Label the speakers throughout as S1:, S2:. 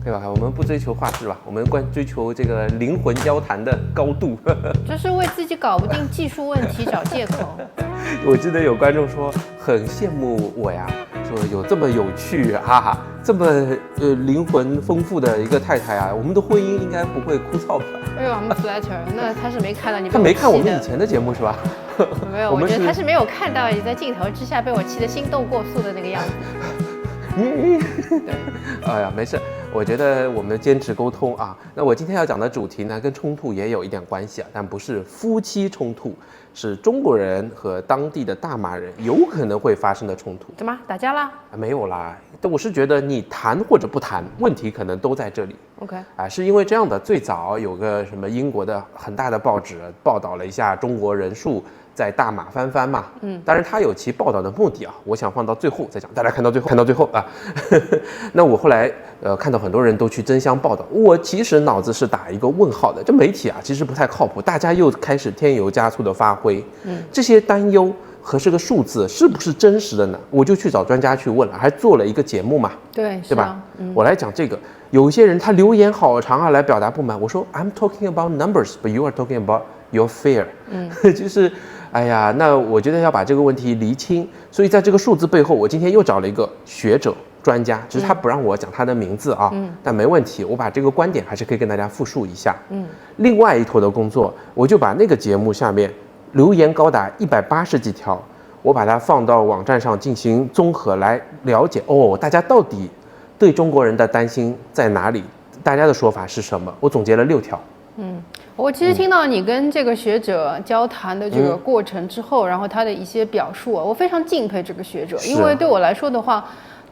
S1: 对吧？我们不追求画质吧，我们追求这个灵魂交谈的高度。
S2: 就是为自己搞不定技术问题找借口。
S1: 我记得有观众说很羡慕我呀，说有这么有趣这么灵魂丰富的一个太太啊，我们的婚姻应该不会枯燥吧？
S2: 哎呦，I'm flatter。那他是没看到你，
S1: 他没看我们以前的节目是吧？
S2: 没有，我觉得他是没有看到你在镜头之下被我气得心动过速的那个样子。
S1: 对，哎呀，没事，我觉得我们坚持沟通啊。那我今天要讲的主题呢，跟冲突也有一点关系啊，但不是夫妻冲突，是中国人和当地的大马人有可能会发生的冲突。
S2: 怎么打架啦？
S1: 没有啦，但我是觉得你谈或者不谈，问题可能都在这里。
S2: OK，
S1: 是因为这样的，最早有个什么英国的很大的报纸报道了一下中国人数在大马翻番嘛，当然他有其报道的目的啊，我想放到最后再讲，大家看到最后啊。那我后来看到很多人都去争相报道，我其实脑子是打一个问号的，这媒体啊其实不太靠谱，大家又开始添油加醋的发挥，这些担忧和这个数字是不是真实的呢？我就去找专家去问了，还做了一个节目嘛，
S2: 对
S1: 吧？我来讲这个，有一些人他留言好长啊，来表达不满。我说 I'm talking about numbers, but you are talking about your fear。就是，哎呀，那我觉得要把这个问题厘清。所以在这个数字背后，我今天又找了一个学者专家，只是他不让我讲他的名字啊，但没问题，我把这个观点还是可以跟大家复述一下。另外一头的工作，我就把那个节目下面留言高达180几条，我把它放到网站上进行综合来了解大家到底对中国人的担心在哪里，大家的说法是什么？我总结了6条。
S2: 我其实听到你跟这个学者交谈的这个过程之后，然后他的一些表述啊，我非常敬佩这个学者，因为对我来说的话，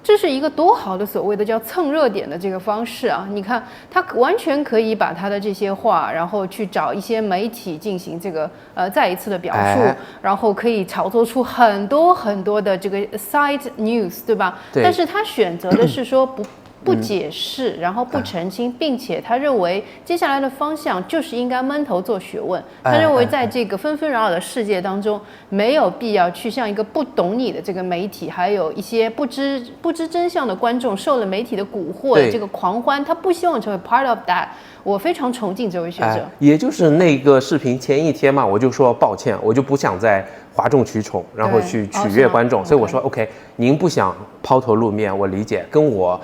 S2: 这是一个多好的所谓的叫蹭热点的这个方式啊！你看，他完全可以把他的这些话，然后去找一些媒体进行这个再一次的表述，然后可以炒作出很多很多的这个 side news， 对吧？
S1: 对。
S2: 但是他选择的是说不解释，然后不澄清，并且他认为接下来的方向就是应该闷头做学问。他认为在这个纷纷扰扰的世界当中，没有必要去像一个不懂你的这个媒体，还有一些不知真相的观众受了媒体的蛊惑的这个狂欢，他不希望成为 part of that。我非常崇敬这位学者。
S1: 也就是那个视频前一天嘛，我就说抱歉，我就不想再哗众取宠，然后去取悦观众，所以我说 OK， 您不想抛头露面，我理解，跟我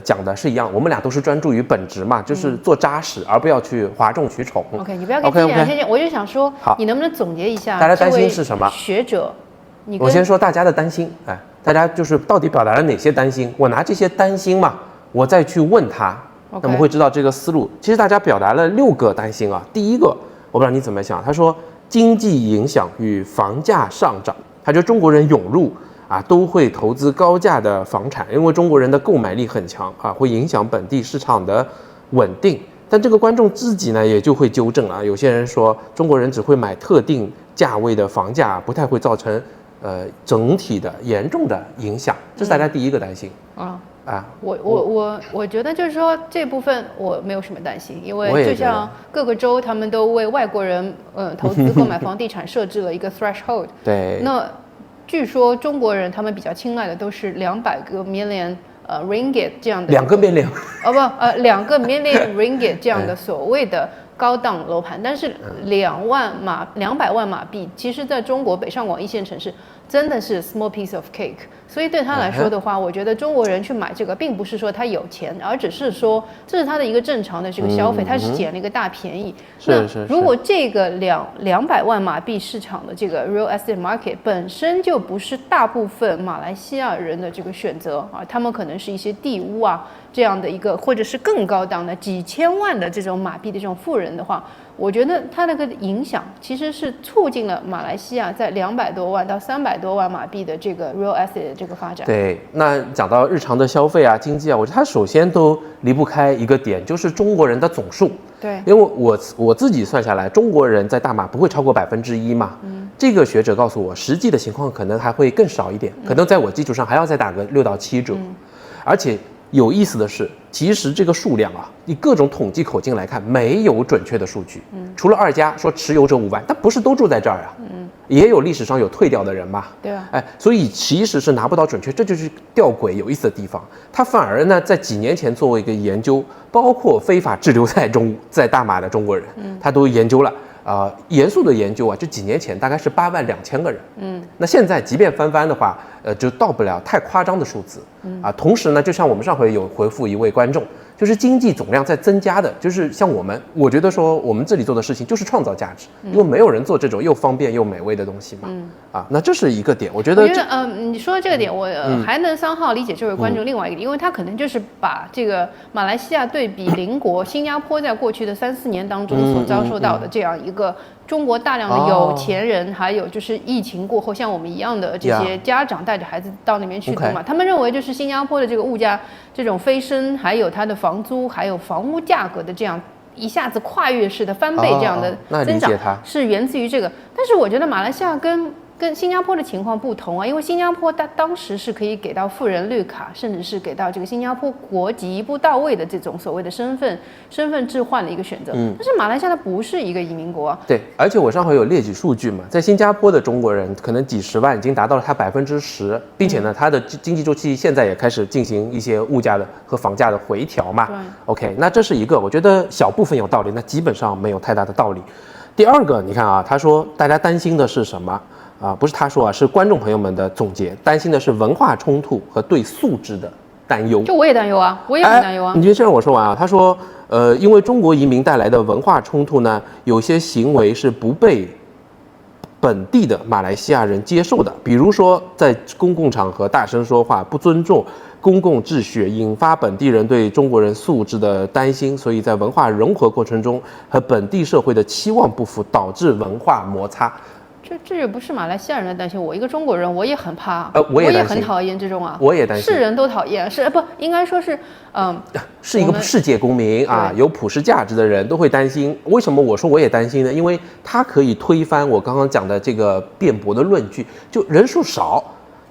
S1: 讲的是一样，我们俩都是专注于本职嘛，就是做扎实，而不要去哗众取宠。
S2: OK， 你不要给自己讲先讲，我就想说，你能不能总结一下
S1: 大家担心是什么？
S2: 学者，
S1: 我先说大家的担心，大家就是到底表达了哪些担心？我拿这些担心嘛，我再去问他。那么会知道这个思路。其实大家表达了6个担心啊。第一个，我不知道你怎么想，他说经济影响与房价上涨，他觉得中国人涌入都会投资高价的房产，因为中国人的购买力很强会影响本地市场的稳定。但这个观众自己呢也就会纠正有些人说中国人只会买特定价位的房价，不太会造成整体的严重的影响，这是大家第一个担心
S2: 我觉得就是说这部分我没有什么担心，因为就像各个州他们都为外国人投资购买房地产设置了一个 threshold。
S1: 对。
S2: 那据说中国人他们比较青睐的都是200个 million ringgit 这样的。
S1: 2个 million。
S2: 2个 million ringgit 这样的所谓的高档楼盘，但是200万马币，其实在中国北上广1线城市真的是 small piece of cake。所以对他来说的话，我觉得中国人去买这个，并不是说他有钱，而只是说这是他的一个正常的这个消费，他是捡了一个大便宜。那如果这个200万马币市场的这个 real estate market 本身就不是大部分马来西亚人的这个选择他们可能是一些地屋这样的一个，或者是更高档的几千万的这种马币的这种富人的话，我觉得它那个影响其实是促进了马来西亚在200多万到300多万马币的这个 real estate 的这个发展。
S1: 对，那讲到日常的消费经济我觉得它首先都离不开一个点，就是中国人的总数。
S2: 对，
S1: 因为我自己算下来，中国人在大马不会超过1%嘛。这个学者告诉我，实际的情况可能还会更少一点，可能在我基础上还要再打个6到7折。而且有意思的是，其实这个数量啊，以各种统计口径来看，没有准确的数据。除了2家说持有者5万，但不是都住在这儿啊。也有历史上有退掉的人嘛。
S2: 对啊。
S1: 所以其实是拿不到准确，这就是吊诡有意思的地方。他反而呢，在几年前做一个研究，包括非法滞留在大马的中国人，他都研究了。严肃的研究啊，就几年前大概是8万2千个人。那现在即便翻的话，就到不了太夸张的数字。同时呢，就像我们上回有回复一位观众，就是经济总量在增加的，就是像我觉得说我们这里做的事情就是创造价值，因为没有人做这种又方便又美味的东西嘛。那这是一个点，我觉得
S2: 你说的这个点，我还能3号理解这位观众另外一个点，因为他可能就是把这个马来西亚对比邻国新加坡在过去的3、4年当中所遭受到的这样一个中国大量的有钱人，还有就是疫情过后像我们一样的这些家长带着孩子到那边去读嘛，他们认为就是新加坡的这个物价这种飞升，还有它的房租，还有房屋价格的这样一下子跨越式的翻倍这样的增长，是源自于这个。但是我觉得马来西亚跟新加坡的情况不同啊，因为新加坡当时是可以给到富人绿卡，甚至是给到这个新加坡国籍一步到位的这种所谓的身份置换的一个选择。但是马来西亚它不是一个移民国啊。
S1: 对，而且我上回有列举数据嘛，在新加坡的中国人可能几十万已经达到了它10%，并且呢，它的经济周期现在也开始进行一些物价的和房价的回调嘛。OK， 那这是一个我觉得小部分有道理，那基本上没有太大的道理。第二个，你看啊，他说大家担心的是什么？不是他说啊，是观众朋友们的总结，担心的是文化冲突和对素质的担忧。
S2: 就我也担忧啊，我也很担忧啊。
S1: 你就先让我说完啊。他说，因为中国移民带来的文化冲突呢，有些行为是不被本地的马来西亚人接受的，比如说在公共场合大声说话，不尊重公共秩序，引发本地人对中国人素质的担心，所以在文化融合过程中和本地社会的期望不符，导致文化摩擦。
S2: 这也不是马来西亚人的担心，我一个中国人我也很怕，
S1: 我也
S2: 很讨厌这种啊，
S1: 我也担心，
S2: 是人都讨厌，是不应该说是，
S1: 是一个世界公民啊，有普世价值的人都会担心。为什么我说我也担心呢？因为它可以推翻我刚刚讲的这个辩驳的论据，就人数少，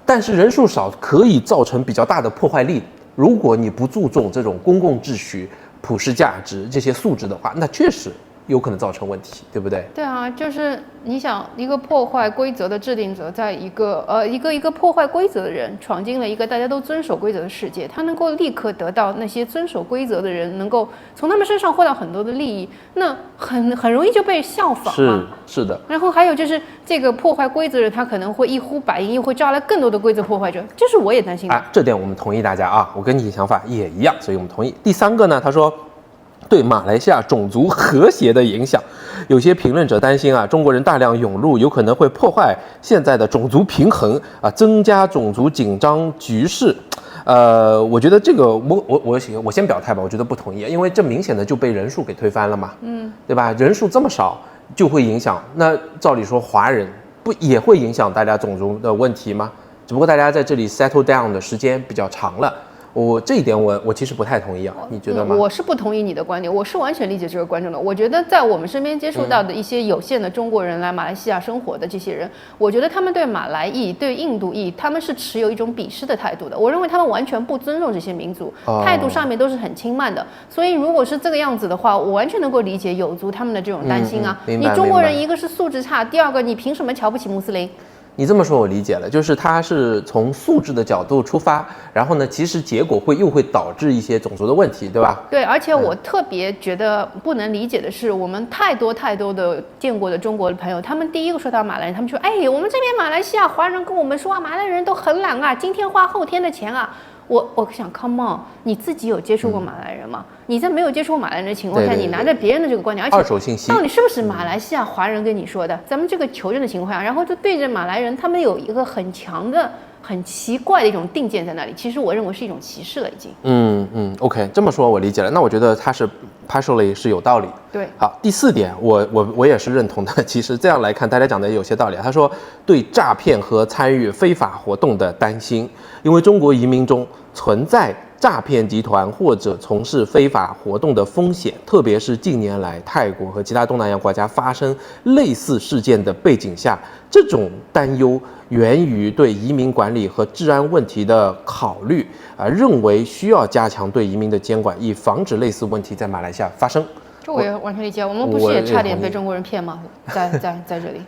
S1: 但是人数少可以造成比较大的破坏力。如果你不注重这种公共秩序、普世价值这些素质的话，那确实有可能造成问题，对不对？
S2: 对啊，就是你想一个破坏规则的制定者，在一个破坏规则的人闯进了一个大家都遵守规则的世界，他能够立刻得到那些遵守规则的人能够从他们身上获到很多的利益，那很容易就被效仿嘛。
S1: 是的。
S2: 然后还有就是这个破坏规则的人，他可能会一呼百应，又会招来更多的规则破坏者，这是我也担心的。
S1: 这点我们同意大家啊，我跟你想法也一样，所以我们同意。第三个呢，他说，对马来西亚种族和谐的影响，有些评论者担心啊，中国人大量涌入有可能会破坏现在的种族平衡啊，增加种族紧张局势。我觉得这个我先表态吧，我觉得不同意，因为这明显的就被人数给推翻了嘛，对吧？人数这么少就会影响，那照理说华人不也会影响大家种族的问题吗？只不过大家在这里 settle down 的时间比较长了。这一点我其实不太同意啊，你觉得吗？
S2: 我是不同意你的观点，我是完全理解这个观众的。我觉得在我们身边接触到的一些有限的中国人来马来西亚生活的这些人，我觉得他们对马来裔、对印度裔，他们是持有一种鄙视的态度的。我认为他们完全不尊重这些民族，态度上面都是很轻慢的。所以如果是这个样子的话，我完全能够理解有族他们的这种担心啊。你中国人一个是素质差，第二个你凭什么瞧不起穆斯林？
S1: 你这么说我理解了，就是他是从素质的角度出发，然后呢，其实结果又会导致一些种族的问题，对吧？
S2: 对，而且我特别觉得不能理解的是，我们太多的见过的中国的朋友，他们第一个说到马来人，他们说，我们这边马来西亚华人跟我们说啊，马来人都很懒啊，今天花后天的钱啊。我想 come on， 你自己有接触过马来人吗？你在没有接触过马来人的情况下，你拿着别人的这个观点，而且
S1: 二手信息，
S2: 到底是不是马来西亚华人跟你说的？咱们这个求证的情况下，然后就对着马来人，他们有一个很强的、很奇怪的一种定见在那里。其实我认为是一种歧视了，已经。
S1: OK， 这么说我理解了。那我觉得他是 partially 是有道理。
S2: 对。
S1: 好，第四点，我也是认同的。其实这样来看，大家讲的有些道理。他说对诈骗和参与非法活动的担心，因为中国移民中存在诈骗集团或者从事非法活动的风险，特别是近年来泰国和其他东南亚国家发生类似事件的背景下，这种担忧源于对移民管理和治安问题的考虑，认为需要加强对移民的监管，以防止类似问题在马来西亚发生。
S2: 这我也完全理解，我们不是也差点被中国人骗吗？在这里，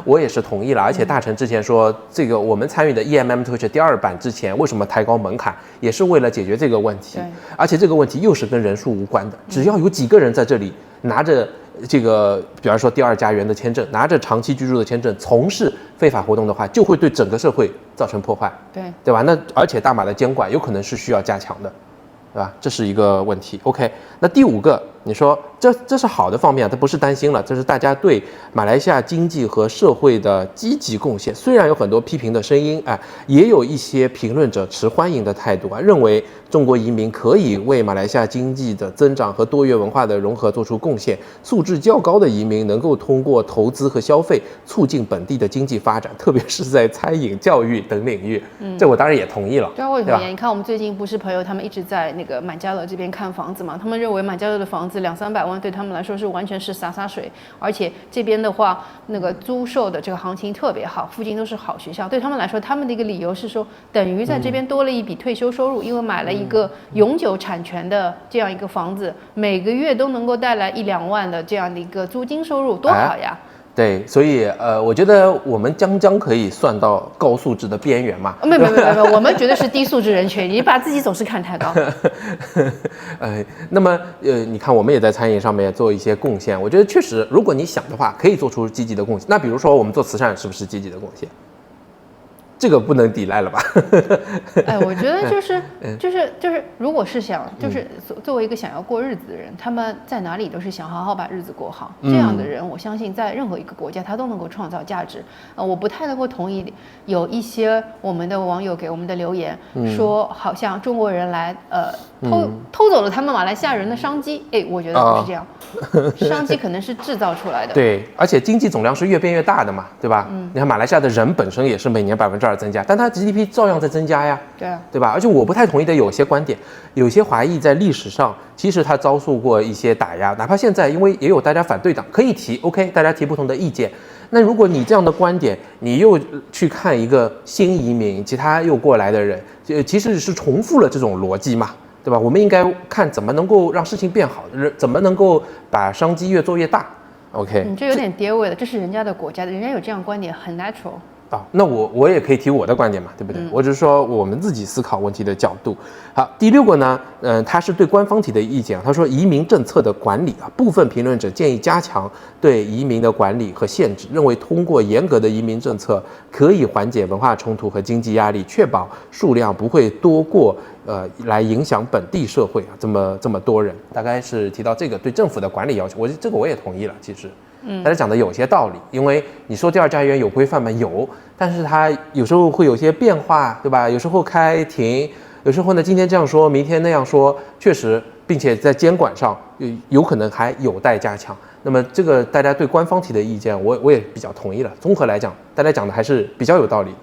S1: 我也是同意了。而且大成之前说，这个我们参与的 EMM Twitch 第2版之前，为什么抬高门槛，也是为了解决这个问题。而且这个问题又是跟人数无关的，只要有几个人在这里拿着这个，比方说第2家园的签证，拿着长期居住的签证，从事非法活动的话，就会对整个社会造成破坏，对吧？那而且大马的监管有可能是需要加强的。对吧？这是一个问题。OK， 那第5个，你说这是好的方面，这不是担心了，这是大家对马来西亚经济和社会的积极贡献。虽然有很多批评的声音，也有一些评论者持欢迎的态度认为中国移民可以为马来西亚经济的增长和多元文化的融合做出贡献。素质较高的移民能够通过投资和消费促进本地的经济发展，特别是在餐饮、教育等领域。这我当然也同意了。
S2: 对啊，我也同意。你看，我们最近不是朋友他们一直在那个满加勒这边看房子嘛？他们认为满加勒的房子200-300万对他们来说是完全是洒水，而且这边的话，那个租售的这个行情特别好，附近都是好学校。对他们来说，他们的一个理由是说，等于在这边多了一笔退休收入，因为买了一个永久产权的这样一个房子，每个月都能够带来1-2万的这样的一个租金收入，多好呀！
S1: 对，所以我觉得我们将可以算到高素质的边缘嘛。
S2: 没，我们绝对是低素质人群，你把自己总是看太高。
S1: 那么你看我们也在餐饮上面做一些贡献，我觉得确实，如果你想的话，可以做出积极的贡献。那比如说我们做慈善，是不是积极的贡献？这个不能抵赖了吧？
S2: 我觉得就是，如果是想就是作为一个想要过日子的人，他们在哪里都是想好好把日子过好。这样的人，我相信在任何一个国家，他都能够创造价值。我不太能够同意有一些我们的网友给我们的留言说，好像中国人来偷走了他们马来西亚人的商机。我觉得不是这样，商机可能是制造出来的。
S1: 对，而且经济总量是越变越大的嘛，对吧？你看马来西亚的人本身也是每年2%增加，但它 GDP 照样在增加呀，对吧？而且我不太同意的有些观点，有些华裔在历史上其实他遭受过一些打压，哪怕现在因为也有大家反对党可以提 ，OK， 大家提不同的意见。那如果你这样的观点，你又去看一个新移民，其他又过来的人，其实是重复了这种逻辑嘛，对吧？我们应该看怎么能够让事情变好，怎么能够把商机越做越大。OK，
S2: 这有点跌位了，这是人家的国家，人家有这样观点很 natural。
S1: 那我也可以提我的观点嘛，对不对？我只是说我们自己思考问题的角度。好，第6个呢，他是对官方提的意见，他说移民政策的管理部分评论者建议加强对移民的管理和限制，认为通过严格的移民政策可以缓解文化冲突和经济压力，确保数量不会多过来影响本地社会这么多人。大概是提到这个对政府的管理要求，这个我也同意了，其实。大家讲的有些道理，因为你说第2家园有规范吗？有，但是它有时候会有些变化，对吧？有时候开庭，有时候呢今天这样说，明天那样说，确实，并且在监管上有可能还有待加强。那么这个大家对官方提的意见，我也比较同意了。综合来讲，大家讲的还是比较有道理。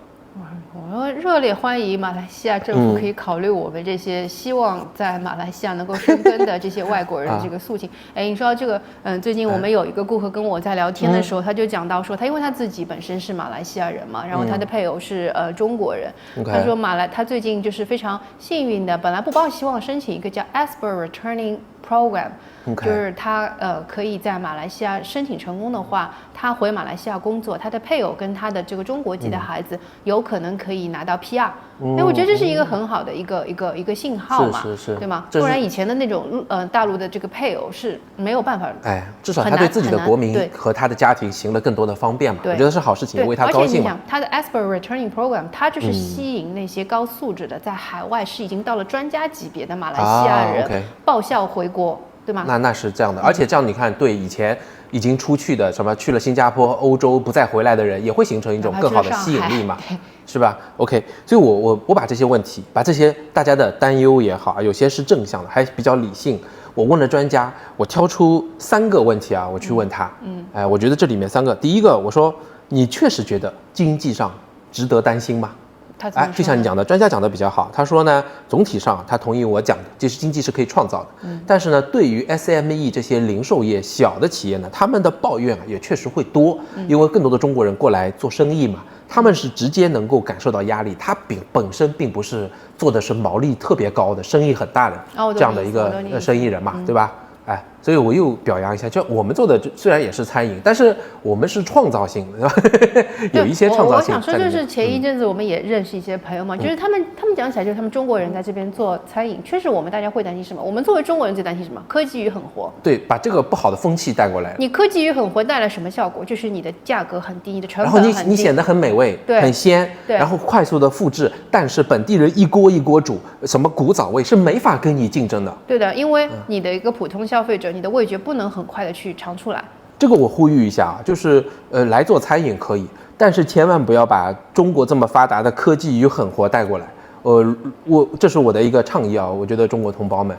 S2: 我热烈欢迎马来西亚政府可以考虑我们这些希望在马来西亚能够生根的这些外国人的这个诉求。你说到这个，最近我们有一个顾客跟我在聊天的时候，他就讲到说，他因为他自己本身是马来西亚人嘛，然后他的配偶是中国人，他说他最近就是非常幸运的，本来不抱希望申请一个叫 ASPER Returning Program。就是他可以在马来西亚申请成功的话，他回马来西亚工作，他的配偶跟他的这个中国籍的孩子有可能可以拿到 PR。我觉得这是一个很好的一个信号嘛，
S1: 是
S2: 对吗？不然以前的那种大陆的这个配偶是没有办法，
S1: 至少他对自己的国民和他的家庭行了更多的方便嘛，我觉得是好事情，为他高兴嘛。
S2: 他的 ASPER Returning Program， 他就是吸引那些高素质的，在海外是已经到了专家级别的马来西亚人报效回国。对吗？
S1: 那是这样的，而且这样你看，对以前已经出去的什么去了新加坡、欧洲不再回来的人，也会形成一种更好的吸引力嘛，是吧 ？OK， 所以我把这些问题，把这些大家的担忧也好，有些是正向的，还比较理性。我问了专家，我挑出3个问题我去问他。我觉得这里面3个，第一个我说你确实觉得经济上值得担心吗？
S2: 他怎么说？
S1: 就像你讲的，专家讲的比较好。他说呢，总体上他同意我讲的，就是经济是可以创造的。但是呢，对于 SME 这些零售业小的企业呢，他们的抱怨也确实会多，因为更多的中国人过来做生意嘛，他们是直接能够感受到压力。他本身并不是做的是毛利特别高的、生意很大的这样的一个生意人嘛，对吧？哎，所以我又表扬一下，就我们做的虽然也是餐饮，但是我们是创造性的，对吧？有一些创造性。
S2: 我想说，就是前一阵子我们也认识一些朋友嘛，就是他们讲起来，就是他们中国人在这边做餐饮，确实我们大家会担心什么？我们作为中国人最担心什么？科技与狠活。
S1: 对，把这个不好的风气带过来。
S2: 你科技与狠活带来什么效果？就是你的价格很低，你的成本很低，
S1: 然后你显得很美味，很鲜，然后快速的复制，但是本地人一锅一锅煮，什么古早味是没法跟你竞争的。
S2: 对的，因为你的一个普通消费者，你的味觉不能很快的去尝出来。
S1: 这个我呼吁一下啊，就是来做餐饮可以，但是千万不要把中国这么发达的科技与狠活带过来。这是我的一个倡议啊，我觉得中国同胞们，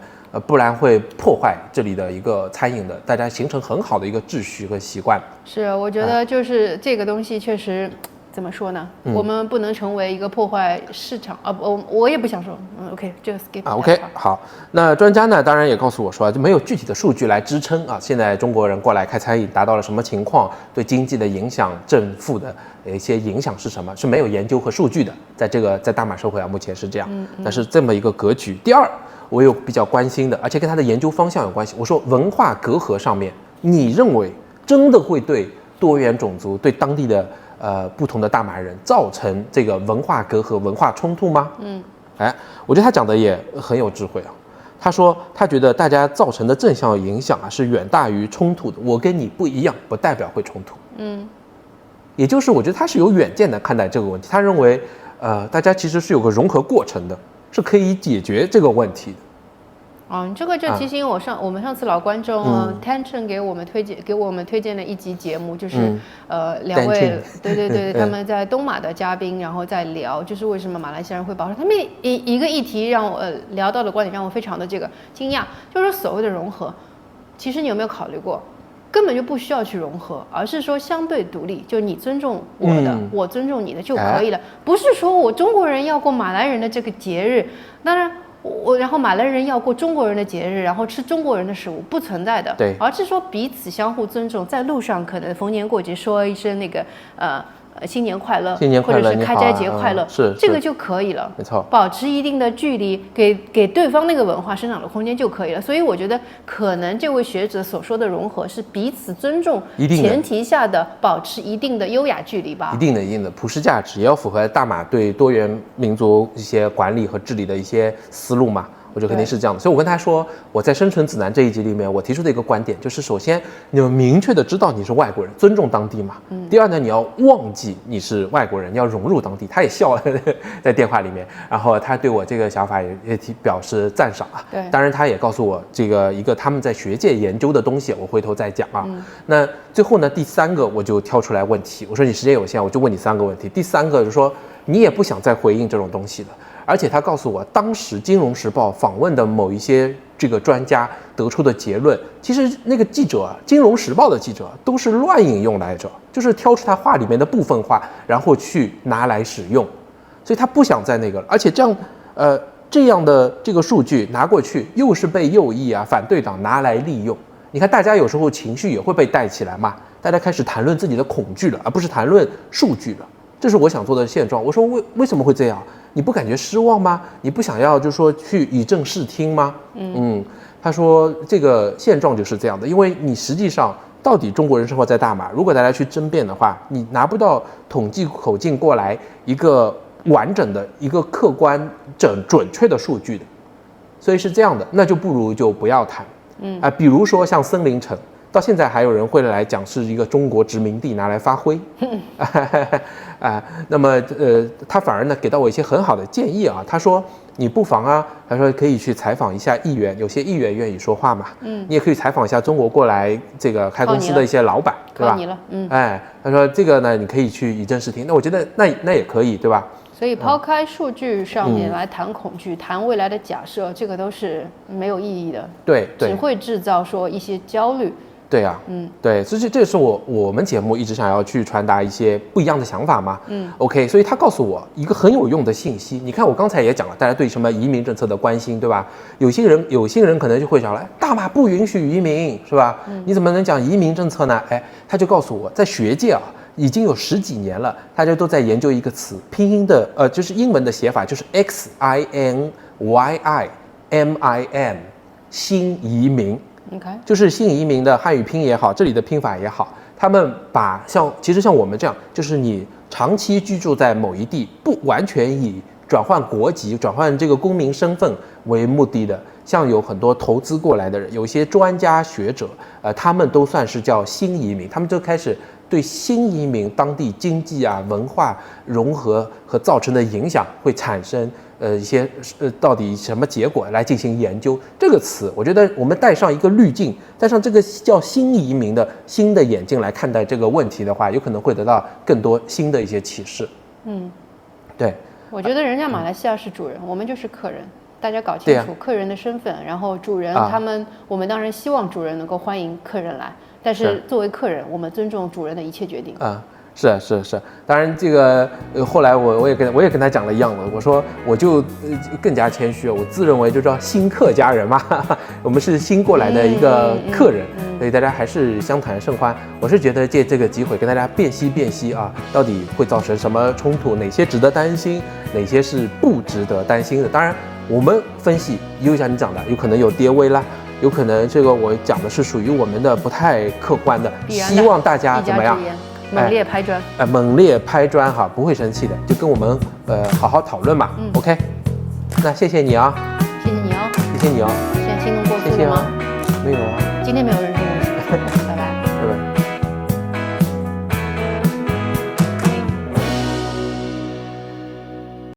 S1: 不然会破坏这里的一个餐饮的大家形成很好的一个秩序和习惯。
S2: 是，我觉得就是这个东西确实。怎么说呢？我们不能成为一个破坏市场啊！我也不想说，OK， 这个 skip
S1: 啊 ，OK， 好。那专家呢，当然也告诉我说，就没有具体的数据来支撑啊，现在中国人过来开餐饮达到了什么情况，对经济的影响、正负的一些影响是什么，是没有研究和数据的。在大马社会啊，目前是这样。那是这么一个格局。第二，我有比较关心的，而且跟他的研究方向有关系。我说文化隔阂上面，你认为真的会对多元种族、对当地的不同的大马人造成这个文化隔阂、文化冲突吗？我觉得他讲的也很有智慧啊。他说他觉得大家造成的正向影响啊是远大于冲突的。我跟你不一样，不代表会冲突。也就是我觉得他是有远见的看待这个问题。他认为，大家其实是有个融合过程的，是可以解决这个问题的。
S2: 这个就提醒我们上次老观众Tension 给我们推荐了一集节目，就是两位对他们在东马的嘉宾，然后在聊就是为什么马来西亚人会保守。他们一个议题让我聊到的观点让我非常的这个惊讶，就是所谓的融合，其实你有没有考虑过？根本就不需要去融合，而是说相对独立，就你尊重我的，我尊重你的就可以了。不是说我中国人要过马来人的这个节日，当然然后马来人要过中国人的节日，然后吃中国人的食物，不存在的。
S1: 对，
S2: 而是说彼此相互尊重，在路上可能逢年过节说一声那个新年快乐，
S1: 新年快乐，
S2: 或者是开斋节快乐，
S1: 是
S2: 这个就可以了。
S1: 没错，
S2: 保持一定的距离，给对方那个文化生长的空间就可以了。所以我觉得，可能这位学者所说的融合是彼此尊重前提下的保持一定的优雅距离吧。
S1: 一定的普世价值也要符合大马对多元民族一些管理和治理的一些思路嘛。我觉得肯定是这样的，所以我跟他说，我在生存指南这一集里面，我提出的一个观点就是，首先你要明确的知道你是外国人，尊重当地嘛。第二呢，你要忘记你是外国人，你要融入当地。他也笑了，在电话里面，然后他对我这个想法也表示赞赏啊。
S2: 对，
S1: 当然他也告诉我这个一个他们在学界研究的东西，我回头再讲啊。那最后呢，第三个我就挑出来问题，我说你时间有限，我就问你3个问题。第3个就是说，你也不想再回应这种东西了。而且他告诉我，当时《金融时报》访问的某一些这个专家得出的结论，其实那个记者，《金融时报》的记者都是乱引用来着，就是挑出他话里面的部分话，然后去拿来使用，所以他不想再那个了。而且这样的这个数据拿过去，又是被右翼啊、反对党拿来利用。你看，大家有时候情绪也会被带起来嘛，大家开始谈论自己的恐惧了，而不是谈论数据了。这是我想做的现状。我说为什么会这样？你不感觉失望吗？你不想要就是说去以正视听吗？他说这个现状就是这样的，因为你实际上到底中国人生活在大马，如果大家去争辩的话，你拿不到统计口径过来一个完整的一个客观准确的数据的，所以是这样的，那就不如就不要谈。比如说像森林城。到现在还有人会来讲是一个中国殖民地拿来发挥，那么他反而呢给到我一些很好的建议啊。他说你不妨啊，他说可以去采访一下议员，有些议员愿意说话嘛，你也可以采访一下中国过来这个开公司的一些老板，对吧？
S2: 靠你了，
S1: 他说这个呢你可以去以正视听，那我觉得那也可以，对吧？
S2: 所以抛开数据上面来谈恐惧，谈未来的假设，这个都是没有意义的，
S1: 对，
S2: 只会制造说一些焦虑。
S1: 对呀，对，这是我们节目一直想要去传达一些不一样的想法嘛。OK， 所以他告诉我一个很有用的信息。你看我刚才也讲了，大家对什么移民政策的关心，对吧？有些人可能就会想了，大马不允许移民，是吧？你怎么能讲移民政策呢？哎，他就告诉我，在学界啊，已经有10几年了，大家都在研究一个词，拼音的就是英文的写法，就是 XINYIMIN， 新移民。
S2: OK，
S1: 就是新移民的汉语拼也好，这里的拼法也好，他们把其实像我们这样，就是你长期居住在某一地，不完全以转换国籍、转换这个公民身份为目的的，像有很多投资过来的人，有一些专家学者，他们都算是叫新移民，他们就开始对新移民当地经济啊、文化融合和造成的影响会产生一些到底什么结果来进行研究。这个词，我觉得我们带上一个滤镜，带上这个叫新移民的新的眼镜来看待这个问题的话，有可能会得到更多新的一些启示。对。
S2: 我觉得人家马来西亚是主人，我们就是客人，大家搞清楚客人的身份，然后主人我们当然希望主人能够欢迎客人来，但是作为客人，我们尊重主人的一切决定。
S1: 是，当然这个后来我也跟他讲了一样的，我说我就更加谦虚，我自认为就叫新客家人嘛，我们是新过来的一个客人，所以大家还是相谈甚欢。我是觉得借这个机会跟大家辨析啊，到底会造成什么冲突，哪些值得担心，哪些是不值得担心的。当然我们分析就像你讲的，有可能有跌位啦。有可能这个我讲的是属于我们的不太客观的，希望大家怎么样？
S2: 猛烈拍砖，
S1: 猛烈拍砖哈，不会生气的，就跟我们好好讨论嘛。OK， 那谢谢你啊，
S2: 谢谢你哦，
S1: 谢谢你哦。
S2: 现在心动过度了吗？
S1: 没有啊，
S2: 今天没有人生问题。